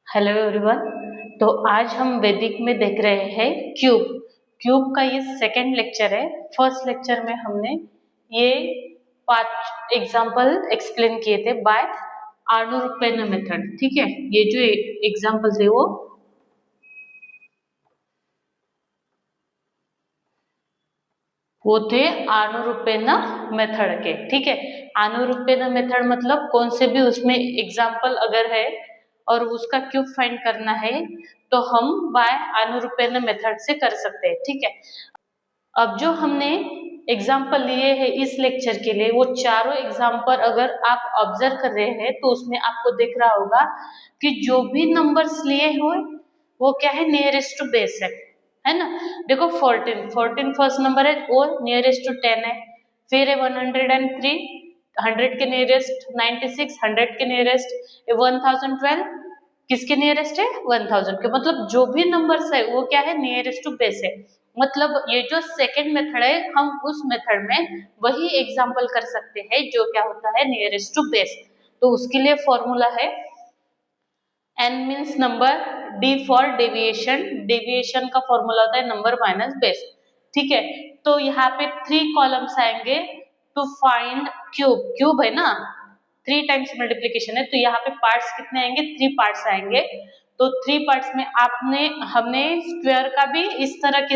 Hello everyone. तो आज हम वैदिक में देख रहे हैं क्यूब। क्यूब का ये सेकंड लेक्चर है। फर्स्ट लेक्चर में हमने ये 5 एग्जाम्पल एक्सप्लेन किए थे बाय आर्नुरुपेन मेथड। ठीक है, ये जो एग्जाम्पल थे वो थे आर्नुरुपेन मेथड के। ठीक है, आर्नुरुपेन मेथड मतलब कौन से भी उसमें एग्जाम्पल अगर है और उसका क्यूब फाइंड करना है तो हम बाय आर्नुरुपेन मेथड से कर सकते हैं। ठीक है, अब जो हमने एग्जाम्पल लिए हैं इस लेक्चर के लिए वो चारों एग्जाम्पल अगर आप ऑब्जर्व कर रहे हैं तो उसमें आपको दिख रहा होगा कि जो भी नंबर्स लिए हुए वो क्या है, नियरेस्ट टू बेस है ना। देखो 14 फर्स्ट नंबर है वो नियरेस्ट टू 10 है, फिर है 103 100 के नियरेस्ट, 96 100 के नियरेस्ट, 1012 किसके नियरेस्ट है 1000 के। मतलब जो भी नंबर्स है वो क्या है, नियरेस्ट टू बेस है। मतलब ये जो सेकंड मेथड है हम उस मेथड में वही एग्जाम्पल कर सकते हैं जो क्या होता है, नियरेस्ट टू बेस। तो उसके लिए फॉर्मूला है n means number, d for deviation, deviation का फॉर्मूला होता है नंबर माइनस बेस। ठीक है, तो यहाँ पे 3 कॉलम्स आएंगे टू फाइंड क्यूब। क्यूब है ना, 3 टाइम्स मल्टीप्लीकेशन है तो यहाँ पे पार्ट्स कितने आएंगे, 3 पार्ट्स आएंगे। तो 3 पार्ट्स में हमने स्क्वायर का भी इस तरह के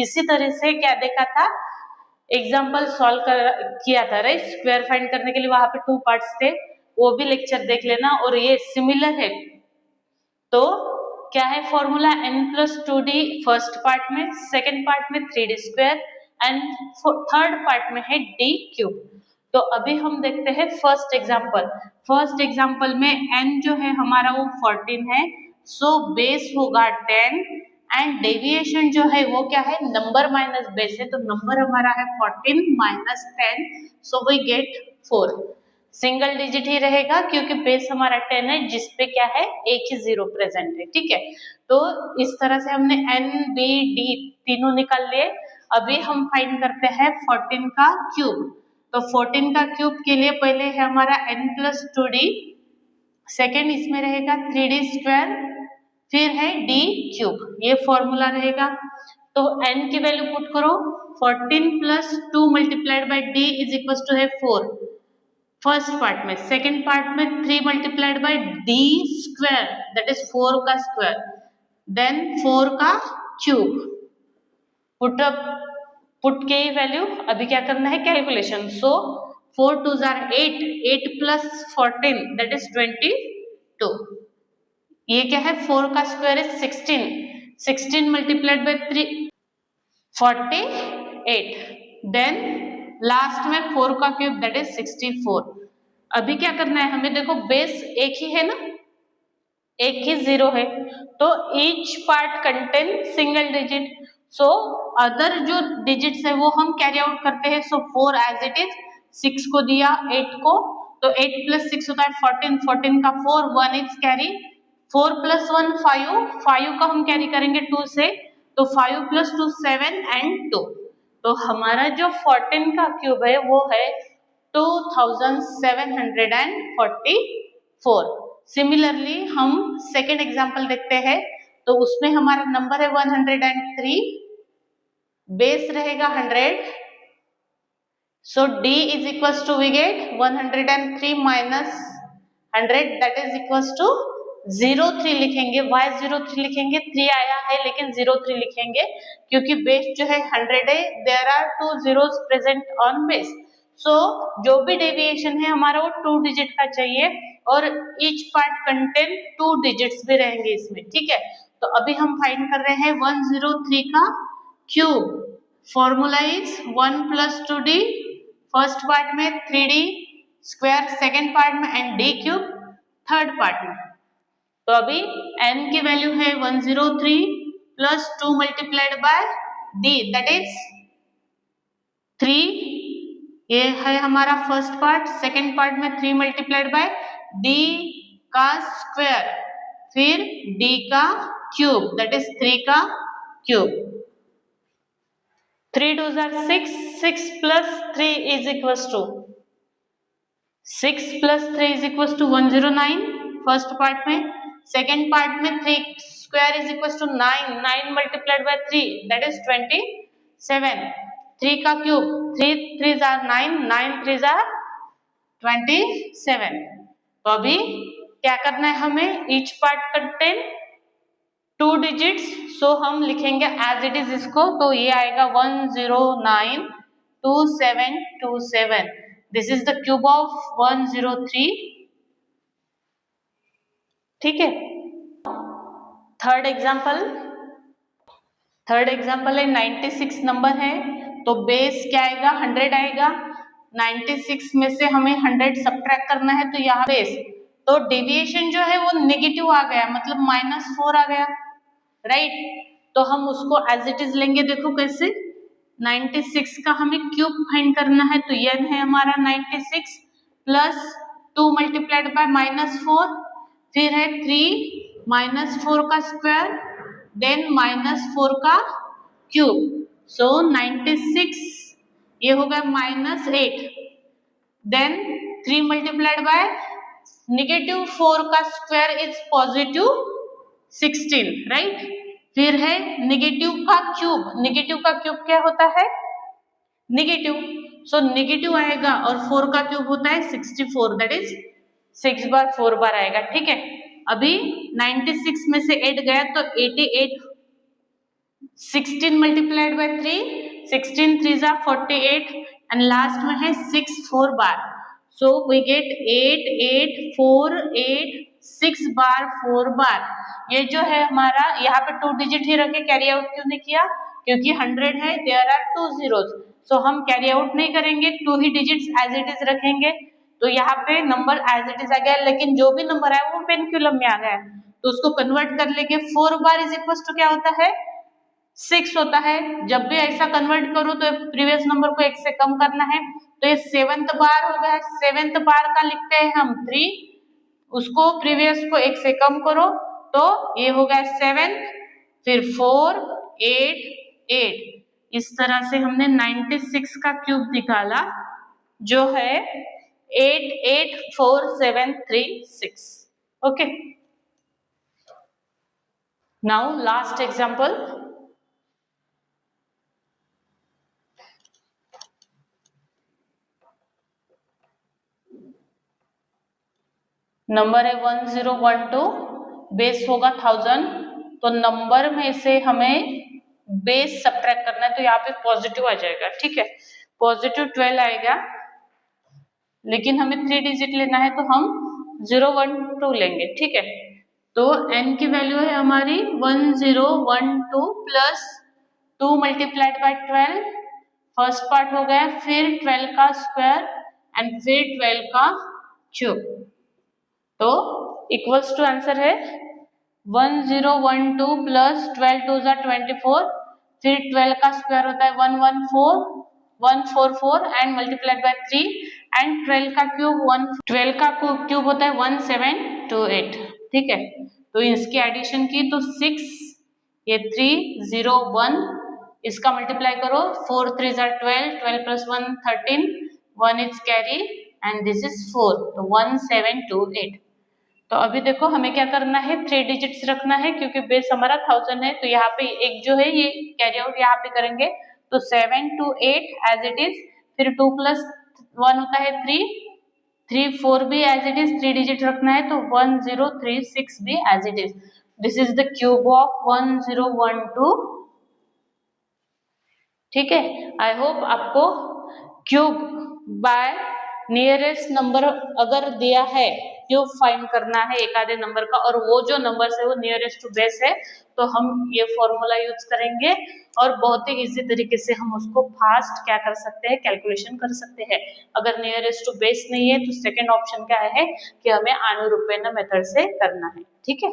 इसी तरह से क्या देखा था, एग्जाम्पल सॉल्व किया था राइट। स्क्वायर फाइंड करने के लिए वहां पे 2 पार्ट्स थे, वो भी लेक्चर देख लेना। और ये सिमिलर है तो क्या है फॉर्मूला, n+2d फर्स्ट पार्ट में, सेकेंड पार्ट में 3d square and third part में है d क्यूब। तो अभी हम देखते हैं फर्स्ट एग्जांपल। फर्स्ट एग्जांपल में n जो है हमारा वो 14 है, सो बेस होगा 10 एंड डेविएशन जो है वो क्या है, नंबर माइनस बेस है। तो नंबर हमारा है 14 minus 10, so we get 4। Single digit ही रहेगा क्योंकि बेस हमारा 10 है जिसपे क्या है, एक ही जीरो प्रेजेंट है। ठीक है, तो इस तरह से हमने n b d तीनों निकाल लिए। अभी हम फाइंड करते हैं 14 का क्यूब। तो 14 का क्यूब के लिए पहले है हमारा n+2d, सेकेंड इसमें रहेगा 3d स्क्वायर, फिर है d क्यूब, ये फॉर्मूला रहेगा। तो n की वैल्यू पुट करो, 14 + 2 multiplied by d is equal to है 4 फर्स्ट पार्ट में, सेकेंड पार्ट में 3 multiplied by d square that is 4 का स्क्वायर, देन 4 का क्यूब। पुट के वैल्यू अभी क्या करना है, calculation. So 4 2s are 8, 8 + 14 that is 22। ये क्या है, 4 का square is 16, 16 multiplied by 3 48, then last में 4 का क्यूब दैट इज 64। अभी क्या करना है हमें, देखो बेस एक ही है ना, एक ही जीरो है तो each part contain single digit. So other जो डिजिट्स है वो हम कैरी आउट करते हैं। सो 4 एज इट इज, 6 को दिया 8 को, तो 8 + 6 होता है 14, 14 का 4, 1 इज कैरी, 4 + 1 5, 5 का हम कैरी करेंगे 2 से, तो 5 + 2 7 एंड 2। तो हमारा जो 14 का क्यूब है वो है 2744। सिमिलरली हम सेकेंड एग्जांपल देखते हैं तो उसमें हमारा नंबर है 103, बेस रहेगा 100, so d is equal to we get 103 minus 100 that is equal to 03 लिखेंगे। वाई 03 लिखेंगे, 3 आया है लेकिन 03 लिखेंगे क्योंकि बेस जो है 100 है, there are 2 zeros present on base. So जो भी डेविएशन है हमारा वो 2 डिजिट का चाहिए और ईच पार्ट कंटेन 2 डिजिट्स भी रहेंगे इसमें। ठीक है, तो अभी हम फाइंड कर रहे हैं 103 का cube. Formula is 1 + 2d, first part में 3d स्क्वायर, सेकेंड पार्ट में and d cube third part में। तो अभी n की वैल्यू है 103 + 2 multiplied by d that is 3, ये है हमारा फर्स्ट पार्ट। सेकेंड पार्ट में 3 मल्टीप्लाइड बाय d का स्क्वायर, फिर d का क्यूब दैट इज 3 का cube. 3 2s are 6, 6 + 3 is equals to 6 + 3 is equals to 109 first part में, सेकेंड पार्ट में 3 square is equal to 9, 9 multiplied by 3 that is 27, 3 का cube 3 3s are 9, 9 3s are 27। तो अभी क्या करना है हमें, ईच पार्ट कंटेन 2 डिजिट्स, सो हम लिखेंगे एज इट इज इसको, तो ये आएगा 1092727। This is the cube of 103। ठीक है, थर्ड एग्जाम्पल है 96 नंबर है, तो बेस क्या आएगा 100 आएगा। 96 में से हमें 100 सब्ट्रैक्ट करना है, तो यहाँ बेस, तो डेविएशन जो है वो नेगेटिव आ गया, मतलब -4 आ गया, राइट। तो हम उसको एज इट इज लेंगे, देखो कैसे, 96 का हमें क्यूब फाइंड करना है, तो n है हमारा 96 प्लस 2 मल्टीप्लाइड बाय -4, फिर है 3 -4 का स्क्वायर, देन -4 का क्यूब, सो 96 ये हो गया -8, देन 3 मल्टीप्लाइड बाय -4 का स्क्वायर इज +16, राइट। फिर है नेगेटिव का क्यूब क्या होता है, नेगेटिव, सो नेगेटिव आएगा और 4 का क्यूब होता है 64, दैट इज 6 बार 4 बार आएगा। ठीक है, अभी 96 में से 8 गया तो 88, 16 multiplied by 3, 16 3s are 48 and last में है 6 4 बार, सो वी गेट 8 8 4 8 6 बार 4 बार। ये जो है हमारा, यहाँ पे 2 डिजिट ही रखे, कैरी आउट क्यों नहीं किया, क्योंकि 100 है, देयर आर 2 zeros, सो हम कैरी आउट नहीं करेंगे, 2 ही डिजिट्स एज इट इज रखेंगे, तो यहाँ पे नंबर एज इट इज आ गया, लेकिन जो भी नंबर है वो पेनक्यूलम में आ गया, तो उसको कन्वर्ट कर लेंगे। 4 बार इज इक्वल टू क्या होता है, 6 होता है। जब भी ऐसा कन्वर्ट करो तो प्रीवियस नंबर को 1 से कम करना है, तो ये 7th बार हो गया, 7th बार का लिखते हैं हम 3, उसको प्रीवियस को 1 से कम करो, तो ये हो गया 7, फिर 4 8 8, इस तरह से हमने 96 का क्यूब निकाला, जो है 884736। Okay, now last example, number है 1012, बेस होगा 1000, तो नंबर में से हमें बेस सब्ट्रैक्ट करना है, तो यहाँ पे पॉजिटिव आ जाएगा। ठीक है, +12 आएगा, लेकिन हमें 3 डिजिट लेना है, तो हम 012 लेंगे। ठीक है, तो n की वैल्यू है हमारी 1012 plus 2 multiplied by 12, first part हो गया, फिर 12 का स्क्वायर एंड फिर 12 का क्यूब, तो इक्वल्स टू आंसर है 1012 प्लस 12 2s are 24, फिर 12 का स्क्वायर होता है 144 एंड मल्टीप्लाइड बाय 3 एंड 12 का क्यूब होता है 1728। ठीक है, तो इसकी एडिशन की तो 6, ये 3 0 1, इसका मल्टीप्लाई करो, 4 3s are 12, 12 plus 1 13, 1 is carry and this is 4, तो 1728। तो अभी देखो हमें क्या करना है, 3 डिजिट्स रखना है, क्योंकि बेस हमारा 1000 है, तो यहाँ पे एक जो है ये कैरी आउट यहाँ पे करेंगे, तो 7 to 8 एज इट इज, फिर 2 plus 1 होता है 3, 3 4 भी एज इट इज, 3 डिजिट रखना है, तो 1036 भी as it is. This is the cube of 1012। ठीक है, आई होप आपको क्यूब बाय नियरेस्ट नंबर अगर दिया है, क्यूब फाइंड करना है एक आधे नंबर का, और वो जो नंबर है वो नियरेस्ट टू बेस है, तो हम ये फॉर्मूला यूज करेंगे और बहुत ही इजी तरीके से हम उसको फास्ट क्या कर सकते हैं, कैलकुलेशन कर सकते हैं। अगर नियरेस्ट टू बेस नहीं है तो सेकंड ऑप्शन क्या है कि हमें आनुरूप्यन मेथड से करना है। ठीक है।